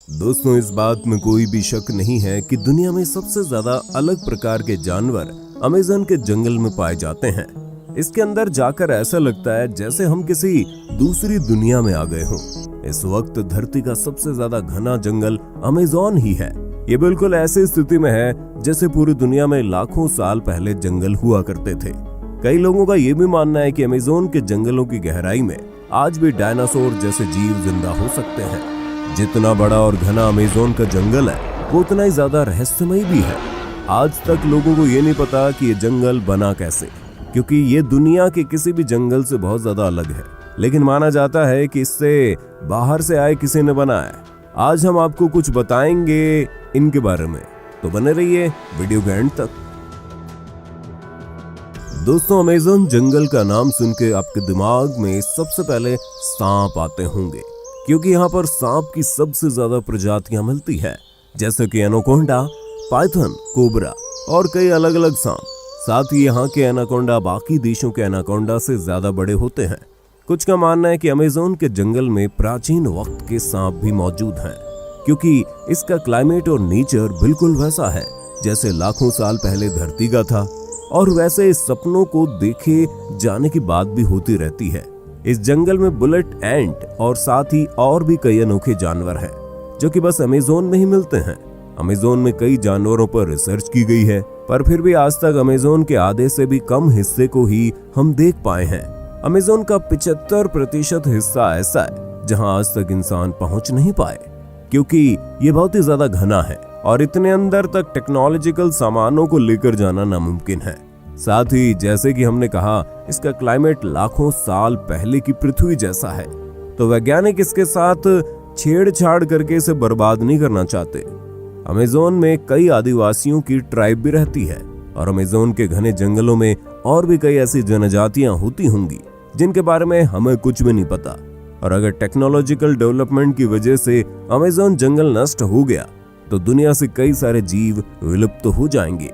दोस्तों, इस बात में कोई भी शक नहीं है कि दुनिया में सबसे ज्यादा अलग प्रकार के जानवर अमेज़न के जंगल में पाए जाते हैं। इसके अंदर जाकर ऐसा लगता है जैसे हम किसी दूसरी दुनिया में आ गए हों। इस वक्त धरती का सबसे ज्यादा घना जंगल अमेज़न ही है। ये बिल्कुल ऐसी स्थिति में है जैसे पूरी दुनिया में लाखों साल पहले जंगल हुआ करते थे। कई लोगों का ये भी मानना है कि अमेज़न के जंगलों की गहराई में आज भी डायनासोर जैसे जीव जिंदा हो सकते हैं। जितना बड़ा और घना अमेज़न का जंगल है, वो उतना ही ज्यादा रहस्यमय भी है। आज तक लोगों को ये नहीं पता कि ये जंगल बना कैसे, क्योंकि ये दुनिया के किसी भी जंगल से बहुत ज्यादा अलग है। लेकिन माना जाता है कि इससे बाहर से आए किसी ने बनाया। आज हम आपको कुछ बताएंगे इनके बारे में, तो बने रहिए वीडियो के एंड तक। दोस्तों, अमेज़न जंगल का नाम सुन के आपके दिमाग में सबसे पहले सांप आते होंगे, क्योंकि यहाँ पर सांप की सबसे ज्यादा प्रजातियां मिलती है, जैसे कि एनाकोंडा, पाइथन, कोबरा और कई अलग अलग सांप। साथ ही यहाँ के एनाकोंडा बाकी देशों के एनाकोंडा से ज्यादा बड़े होते हैं। कुछ का मानना है कि अमेज़न के जंगल में प्राचीन वक्त के सांप भी मौजूद हैं, क्योंकि इसका क्लाइमेट और नेचर बिल्कुल वैसा है जैसे लाखों साल पहले धरती का था, और वैसे सपनों को देखे जाने की बात भी होती रहती है। इस जंगल में बुलेट एंट और साथ ही और भी कई अनोखे जानवर हैं, जो कि बस अमेज़न में ही मिलते हैं। अमेज़न में कई जानवरों पर रिसर्च की गई है, पर फिर भी आज तक अमेज़न के आधे से भी कम हिस्से को ही हम देख पाए हैं। अमेज़न का 75% हिस्सा ऐसा है जहां आज तक इंसान पहुंच नहीं पाए, क्योंकि ये बहुत ही ज्यादा घना है और इतने अंदर तक टेक्नोलॉजिकल सामानों को लेकर जाना नामुमकिन है। साथ ही जैसे कि हमने कहा, इसका क्लाइमेट लाखों साल पहले की पृथ्वी जैसा है, तो वैज्ञानिक इसके साथ छेड़छाड़ करके इसे बर्बाद नहीं करना चाहते। अमेज़न में कई आदिवासियों की ट्राइब भी रहती है, और अमेज़न के घने जंगलों में और भी कई ऐसी जनजातियां होती होंगी जिनके बारे में हमें कुछ भी नहीं पता। और अगर टेक्नोलॉजिकल डेवलपमेंट की वजह से अमेज़न जंगल नष्ट हो गया तो दुनिया से कई सारे जीव विलुप्त हो जाएंगे।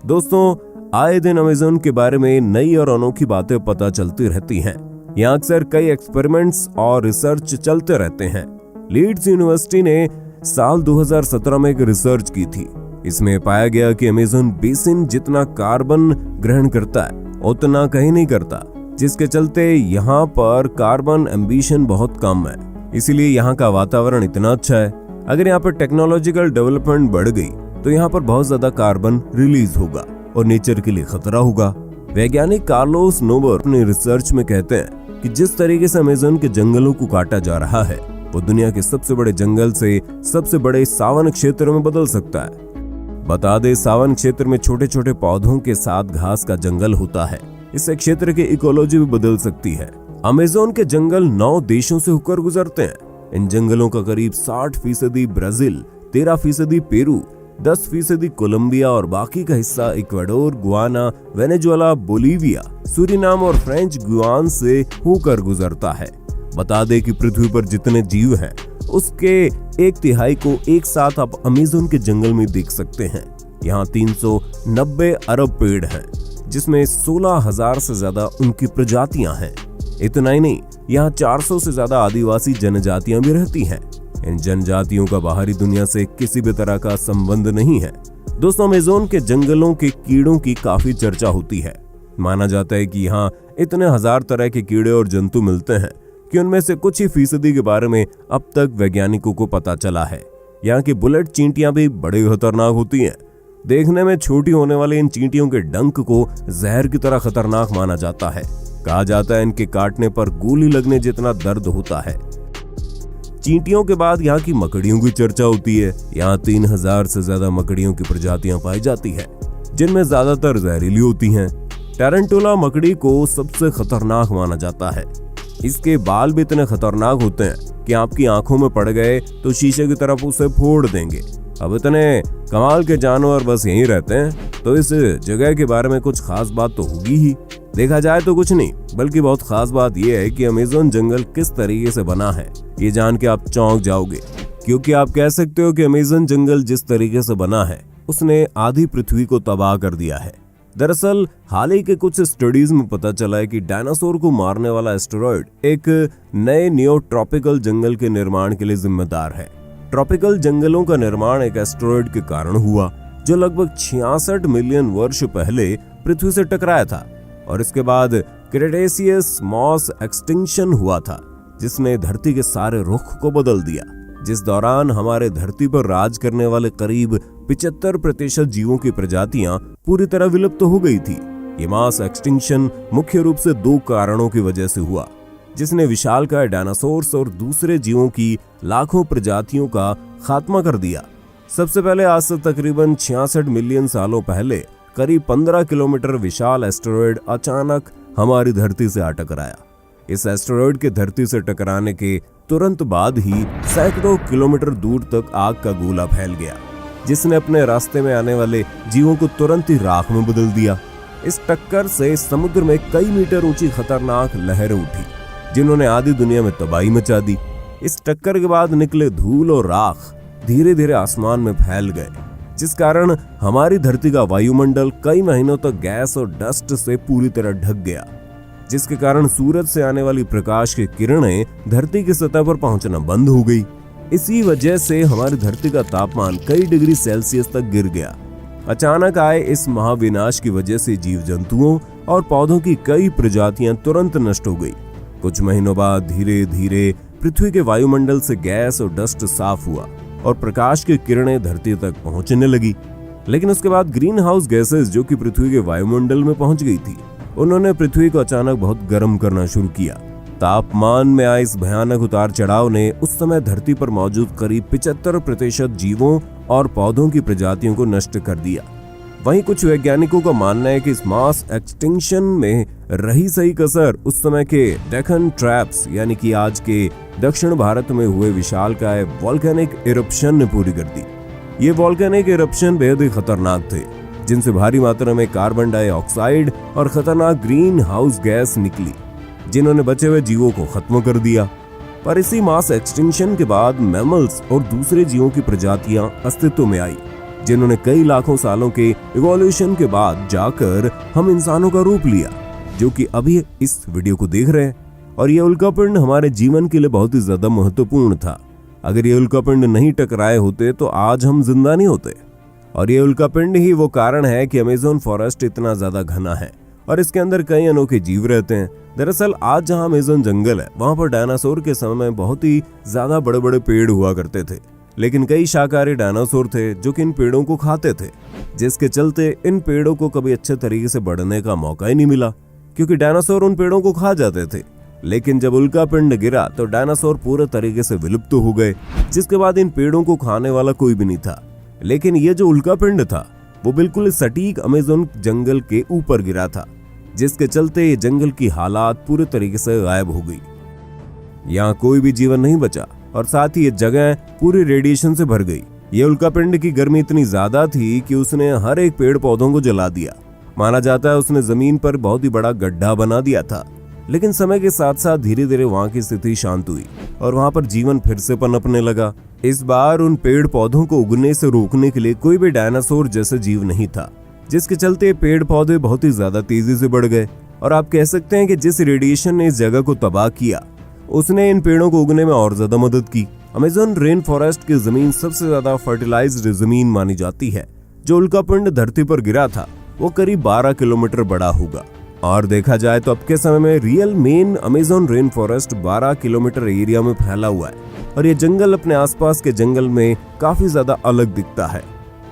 दोस्तों, आए दिन अमेज़न के बारे में नई और अनोखी बातें पता चलती रहती हैं। यहाँ अक्सर कई एक्सपेरिमेंट्स और रिसर्च चलते रहते हैं। लीड्स यूनिवर्सिटी ने साल 2017 में एक रिसर्च की थी। इसमें पाया गया कि अमेज़न बेसिन जितना कार्बन ग्रहण करता है उतना कहीं नहीं करता, जिसके चलते यहाँ पर कार्बन एम्बिशन बहुत कम है। इसीलिए यहाँ का वातावरण इतना अच्छा है। अगर यहाँ पर टेक्नोलॉजिकल डेवलपमेंट बढ़ गई तो यहाँ पर बहुत ज्यादा कार्बन रिलीज होगा और नेचर के लिए खतरा होगा। वैज्ञानिक कार्लोस नोबर अपने रिसर्च में कहते हैं कि जिस तरीके से अमेज़न के जंगलों को काटा जा रहा है, वो दुनिया के सबसे बड़े जंगल से सबसे बड़े सावन क्षेत्र में बदल सकता है। बता दे, सावन क्षेत्र में छोटे छोटे पौधों के साथ घास का जंगल होता है। इससे क्षेत्र की इकोलॉजी भी बदल सकती है। अमेज़न के जंगल 9 देशों से होकर गुजरते हैं। इन जंगलों का करीब 60% ब्राजील, 13% पेरू, 10% कोलंबिया और बाकी का हिस्सा Ecuador, Guana, Venezuela, Bolivia, Suriname और फ्रेंच गुयाना से होकर गुजरता है। बता दे कि पृथ्वी पर जितने जीव हैं, उसके 1/3 को एक साथ आप अमेज़न के जंगल में देख सकते हैं। यहाँ 390 अरब पेड़ हैं, जिसमें 16,000 से ज्यादा उनकी प्रजातियां हैं। इतना ही नहीं, यहाँ 400 से ज्यादा आदिवासी जनजातियां भी रहती हैं। इन जनजातियों का बाहरी दुनिया से किसी भी तरह का संबंध नहीं है। दोस्तों, अमेज़न के जंगलों के कीड़ों की काफी चर्चा होती है। माना जाता है कि यहाँ इतने हजार तरह के कीड़े और जंतु मिलते हैं कि उनमें से कुछ ही फीसदी के बारे में अब तक वैज्ञानिकों को पता चला है। यहाँ की बुलेट चींटियां भी बड़ी खतरनाक होती हैं। देखने में छोटी होने वाली इन चींटियों के डंक को जहर की तरह खतरनाक माना जाता है। कहा जाता है इनके काटने पर गोली लगने जितना दर्द होता है। चींटियों के बाद यहाँ की मकड़ियों की चर्चा होती है। यहाँ 3000 से ज्यादा मकड़ियों की प्रजातियां पाई जाती है, जिनमें ज्यादातर जहरीली होती हैं। टैरेंटुला मकड़ी को सबसे खतरनाक माना जाता है। इसके बाल भी इतने खतरनाक होते हैं कि आपकी आंखों में पड़ गए तो शीशे की तरफ उसे फोड़ देंगे। अब इतने कमाल के जानवर बस यहीं रहते हैं, तो इस जगह के बारे में कुछ खास बात तो होगी ही। देखा जाए तो कुछ नहीं, बल्कि बहुत खास बात यह है कि अमेज़न जंगल किस तरीके से बना है। ये जान के आप चौंक जाओगे, क्योंकि आप कह सकते हो कि अमेज़न जंगल जिस तरीके से बना है, उसने आधी पृथ्वी को तबाह कर दिया है। दरअसल हाल ही के कुछ स्टडीज में पता चला है कि डायनासोर को मारने वाला एस्टेरॉयड एक नए नियो ट्रॉपिकल जंगल के निर्माण के लिए जिम्मेदार है। ट्रॉपिकल जंगलों का निर्माण एक एस्टेरॉयड के कारण हुआ जो लगभग 66 मिलियन वर्ष पहले पृथ्वी से टकराया था। और इसके बाद क्रेटेशियस मास एक्सटिंक्शन हुआ था जिसने धरती के सारे रुख को बदल दिया, जिस दौरान हमारे धरती पर राज करने वाले करीब 75% जीवों की प्रजातियां पूरी तरह विलुप्त हो गई थी। ये मास एक्सटिंक्शन मुख्य रूप से 2 कारणों की वजह से हुआ, जिसने विशालकाय डायनासोर्स और दूसरे जीवों की लाखों प्रजातियों का खात्मा कर दिया। सबसे पहले आज से तकरीबन 66 मिलियन सालों पहले करीब 15 किलोमीटर विशाल एस्टेरॉयड अचानक हमारी धरती से आ टकराया। इस एस्टेरॉयड के धरती से टकराने के तुरंत बाद ही सैकड़ों किलोमीटर दूर तक आग का गोला फैल गया, जिसने अपने रास्ते में आने वाले जीवों को तुरंत ही राख में बदल दिया। इस टक्कर से समुद्र में कई मीटर ऊंची खतरनाक लहरें उठी, जिन्होंने आधी दुनिया में तबाही मचा दी। इस टक्कर के बाद निकले धूल और राख धीरे धीरे आसमान में फैल गए, जिस कारण हमारी धरती का वायुमंडल कई महीनों तक गैस और डस्ट से पूरी तरह ढक गया, जिसके कारण सूरज से आने वाली प्रकाश की किरणें धरती की सतह पर पहुंचना बंद हो गई। इसी वजह से हमारी धरती का तापमान कई डिग्री सेल्सियस तक गिर गया। अचानक आए इस महाविनाश की वजह से जीव जंतुओं और पौधों की कई प्रजातियां तुरंत नष्ट हो गई। कुछ महीनों बाद धीरे धीरे पृथ्वी के वायुमंडल से गैस और डस्ट साफ हुआ और प्रकाश की किरणें धरती तक पहुंचने लगी। लेकिन उसके बाद ग्रीन हाउस गैसेस जो कि पृथ्वी के वायुमंडल में पहुंच गई थी, उन्होंने पृथ्वी को अचानक बहुत गर्म करना शुरू किया। तापमान में आए इस भयानक उतार चढ़ाव ने उस समय धरती पर मौजूद करीब 75% जीवों और पौधों की प्रजातियों को नष्ट कर दिया। वहीं कुछ वैज्ञानिकों का मानना है कि इस मास एक्सटिंक्शन में रही सही कसर उस समय के डेक्कन ट्रैप्स यानी कि आज के दक्षिण भारत में हुए विशालकाय वोल्केनिक इरप्शन ने पूरी कर दी। ये वोल्केनिक इरप्शन बेहद ही खतरनाक थे, जिनसे भारी मात्रा में कार्बन डाइऑक्साइड और खतरनाक ग्रीन हाउस गैस निकली, जिन्होंने बचे हुए जीवों को खत्म कर दिया। पर इसी मास एक्सटिंक्शन के बाद मैमल्स और दूसरे जीवों की प्रजातियां अस्तित्व में आई, जिन्होंने कई लाखों सालों के इवोल्यूशन के बाद जाकर हम इंसानों का रूप लिया, जो कि अभी इस वीडियो को देख रहे हैं। और ये उल्कापिंड हमारे जीवन के लिए बहुत ही ज्यादा महत्वपूर्ण था। अगर ये उल्कापिंड नहीं टकराए होते तो आज हम जिंदा नहीं होते। और ये उल्कापिंड ही वो कारण है कि अमेज़न फॉरेस्ट इतना ज्यादा घना है और इसके अंदर कई अनोखे जीव रहते हैं। दरअसल आज जहां अमेज़न जंगल है, वहां पर डायनासोर के समय में बहुत ही ज्यादा बड़े बड़े पेड़ हुआ करते थे, लेकिन कई शाकाहारी डायनासोर थे जो कि इन पेड़ों को खाते थे, जिसके चलते इन पेड़ों को कभी अच्छे तरीके से बढ़ने का मौका ही नहीं मिला, क्योंकि डायनासोर उन पेड़ों को खा जाते थे। लेकिन जब उल्कापिंड गिरा तो डायनासोर पूरे तरीके से विलुप्त हो गए, जिसके बाद इन पेड़ों को खाने वाला कोई भी नहीं था। लेकिन ये जो उल्कापिंड था वो बिल्कुल सटीक अमेज़न जंगल के ऊपर गिरा था, जिसके चलते ये जंगल की हालात पूरे तरीके से गायब हो गई। यहाँ कोई भी जीवन नहीं बचा और साथ ही ये जगह पूरी रेडिएशन से भर गई। ये उल्कापिंड की गर्मी इतनी ज्यादा थी कि उसने हर एक पेड़ पौधों को जला दिया। माना जाता है उसने जमीन पर बहुत ही बड़ा गड्ढा बना दिया था। लेकिन समय के साथ साथ धीरे धीरे वहां की स्थिति शांत हुई और वहां पर जीवन फिर से पनपने लगा। इस बार उन पेड़ पौधों को उगने से रोकने के लिए कोई भी डायनासोर जैसा जीव नहीं था, जिसके चलते पेड़ पौधे बहुत ही ज्यादा तेजी से बढ़ गए। और आप कह सकते हैं कि जिस रेडिएशन ने इस जगह को तबाह किया, उसने इन पेड़ों को उगने में और ज्यादा मदद की। अमेज़न रेन फॉरेस्ट की जमीन सबसे ज्यादा फर्टिलाइज्ड जमीन मानी जाती है। जो उल्कापिंड धरती पर गिरा था वो करीब 12 किलोमीटर बड़ा होगा। और देखा जाए तो अब के समय में real main Amazon rain forest 12 kilometre area में फैला हुआ है और ये जंगल अपने आसपास के जंगल में काफी ज्यादा अलग दिखता है।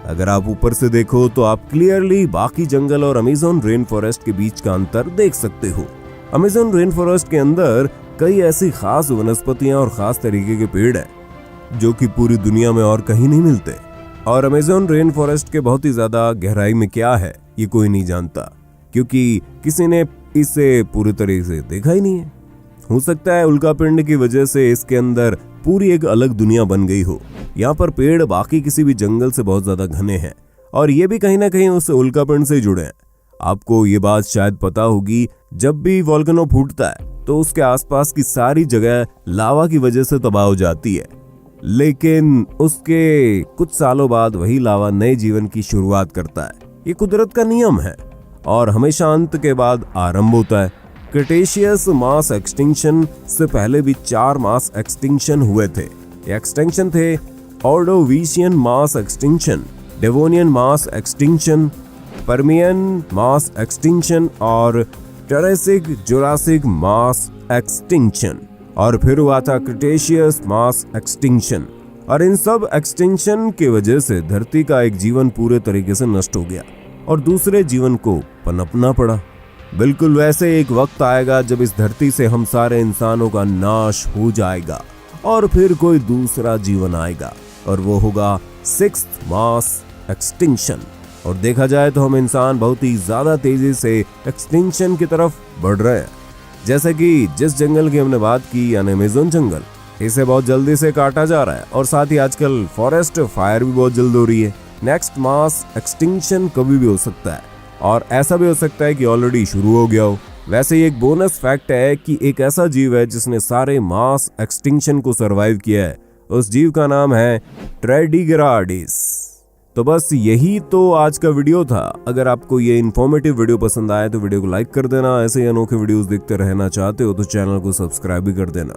अगर आप ऊपर से देखो तो आप क्लियरली बाकी जंगल और अमेज़न रेन फॉरेस्ट के बीच का अंतर देख सकते हो। अमेज़न रेन फॉरेस्ट के अंदर कई ऐसी खास वनस्पतियां और खास तरीके के पेड़ हैं जो कि पूरी दुनिया में और कहीं नहीं मिलते। और अमेज़न रेन फॉरेस्ट के बहुत ही ज्यादा गहराई में क्या है ये कोई नहीं जानता, क्योंकि किसी ने इसे पूरी तरीके से देखा ही नहीं है। हो सकता है उल्कापिंड की वजह से इसके अंदर पूरी एक अलग दुनिया बन गई हो। यहाँ पर पेड़ बाकी किसी भी जंगल से बहुत ज्यादा घने हैं और ये भी कहीं ना कहीं उस उल्कापिंड से जुड़े हैं। आपको ये बात शायद पता होगी, जब भी वोल्केनो फूटता है तो उसके आसपास की सारी जगह लावा की वजह से तबाह हो जाती है, लेकिन उसके कुछ सालों बाद वही लावा नए जीवन की शुरुआत करता है। ये कुदरत का नियम है और हमेशा अंत के बाद आरंभ होता है। क्रेटेशियस मास एक्सटिंक्शन से पहले भी 4 मास एक्सटिंक्शन हुए थे। ये एक्सटिंक्शन थे Ordovician mass extinction, Devonian mass extinction, Permian mass extinction और टेरेसिक जुरासिक मास एक्सटिंक्शन, और फिर हुआ था क्रिटेशियस मास एक्सटिंक्शन। और इन सब एक्सटिंक्शन की वजह से धरती का एक जीवन पूरे तरीके से नष्ट हो गया और दूसरे जीवन को पनपना पड़ा। बिल्कुल वैसे एक वक्त आएगा जब इस धरती से हम सारे इंसानों का नाश हो जाएगा और फिर कोई दूसरा जीवन आएगा और वो होगा सिक्स्थ मास एक्सटिंक्शन। और देखा जाए तो हम इंसान बहुत ही ज्यादा तेजी से एक्सटिंक्शन की तरफ बढ़ रहे हैं। जैसे कि जिस जंगल की हमने बात की यानी अमेज़न जंगल, इसे बहुत जल्दी से काटा जा रहा है और साथ ही आजकल फॉरेस्ट फायर भी बहुत जल्द हो रही है। नेक्स्ट मास एक्सटिंक्शन कभी भी हो सकता है और ऐसा भी हो सकता है कि ऑलरेडी शुरू हो गया हो। वैसे ही एक बोनस फैक्ट है कि एक ऐसा जीव है जिसने सारे मास एक्सटिंक्शन को सरवाइव किया है। उस जीव का नाम है ट्रेडिग्राडिस। तो बस यही तो आज का वीडियो था। अगर आपको ये इन्फॉर्मेटिव वीडियो पसंद आया तो वीडियो को लाइक कर देना। ऐसे ही अनोखे वीडियोस देखते रहना चाहते हो तो चैनल को सब्सक्राइब भी कर देना।